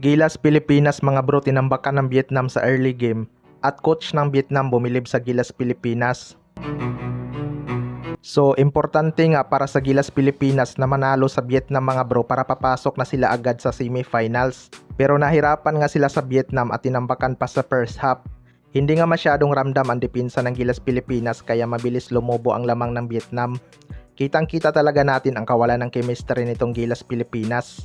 Gilas Pilipinas mga bro, tinambakan ng Vietnam sa early game at coach ng Vietnam bumilib sa Gilas Pilipinas. So importante nga para sa Gilas Pilipinas na manalo sa Vietnam mga bro para papasok na sila agad sa semifinals. Pero nahirapan nga sila sa Vietnam at tinambakan pa sa first half. Hindi nga masyadong ramdam ang depensa ng Gilas Pilipinas kaya mabilis lumobo ang lamang ng Vietnam. Kitang-kita talaga natin ang kawalan ng chemistry nitong Gilas Pilipinas.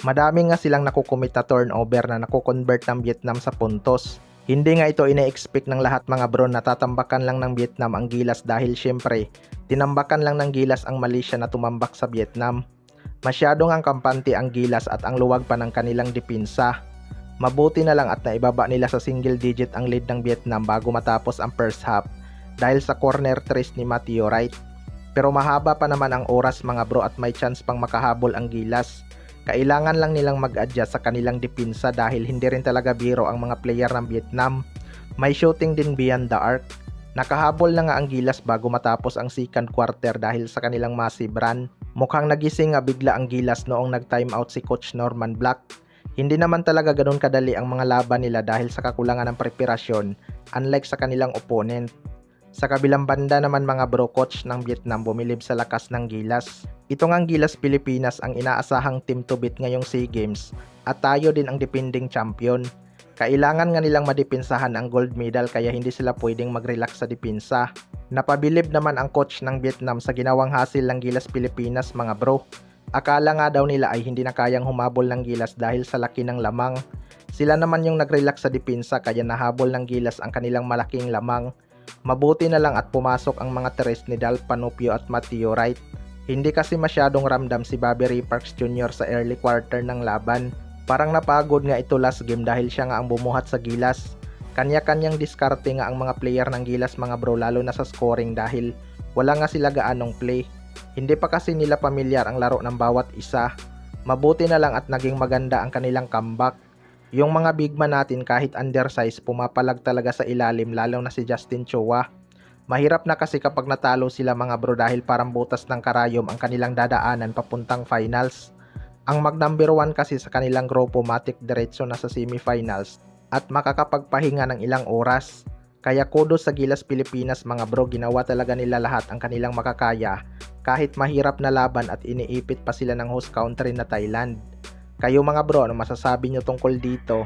Madami nga silang nakukumit na turnover na nakukonvert ng Vietnam sa puntos. Hindi nga ito ina-expect ng lahat mga bro na tatambakan lang ng Vietnam ang Gilas dahil syempre, tinambakan lang ng Gilas ang Malaysia na tumambak sa Vietnam. Masyadong ang kampante ang Gilas at ang luwag pa ng kanilang depensa. Mabuti na lang at naibaba nila sa single digit ang lead ng Vietnam bago matapos ang first half dahil sa corner trace ni Matthew Wright. Pero mahaba pa naman ang oras mga bro at may chance pang makahabol ang Gilas. Kailangan lang nilang mag-adjust sa kanilang depensa dahil hindi rin talaga biro ang mga player ng Vietnam. May shooting din beyond the arc. Nakahabol na nga ang Gilas bago matapos ang second quarter dahil sa kanilang massive run. Mukhang nagising nga bigla ang Gilas noong nag-time out si Coach Norman Black. Hindi naman talaga ganun kadali ang mga laban nila dahil sa kakulangan ng preparasyon, unlike sa kanilang opponent. Sa kabilang banda naman mga bro, coach ng Vietnam bumilib sa lakas ng Gilas. Ito ngang Gilas Pilipinas ang inaasahang team to beat ngayong SEA Games at tayo din ang defending champion. Kailangan nga nilang madepensahan ang gold medal kaya hindi sila pwedeng mag-relax sa depensa. Napabilib naman ang coach ng Vietnam sa ginawang hasil ng Gilas Pilipinas mga bro. Akala nga daw nila ay hindi na kayang humabol ng Gilas dahil sa laki ng lamang. Sila naman yung nag-relax sa depensa kaya nahabol ng Gilas ang kanilang malaking lamang. Mabuti na lang at pumasok ang mga tres ni Dal Panupio at Matthew Wright. Hindi kasi masyadong ramdam si Bobby Ray Parks Jr. sa early quarter ng laban. Parang napagod nga ito last game dahil siya nga ang bumuhat sa Gilas. Kanya-kanyang diskarte nga ang mga player ng Gilas mga bro lalo na sa scoring dahil wala nga sila gaanong play. Hindi pa kasi nila pamilyar ang laro ng bawat isa. Mabuti na lang at naging maganda ang kanilang comeback. Yung mga big man natin kahit undersize pumapalag talaga sa ilalim lalo na si Justin Chua. Mahirap na kasi kapag natalo sila mga bro dahil parang butas ng karayom ang kanilang dadaanan papuntang finals. Ang mag number 1 kasi sa kanilang grupo matik diretso na sa semifinals at makakapagpahinga ng ilang oras. Kaya kudos sa Gilas Pilipinas mga bro, ginawa talaga nila lahat ang kanilang makakaya kahit mahirap na laban at iniipit pa sila ng host country na Thailand. Kayo mga bro, ano masasabi nyo tungkol dito?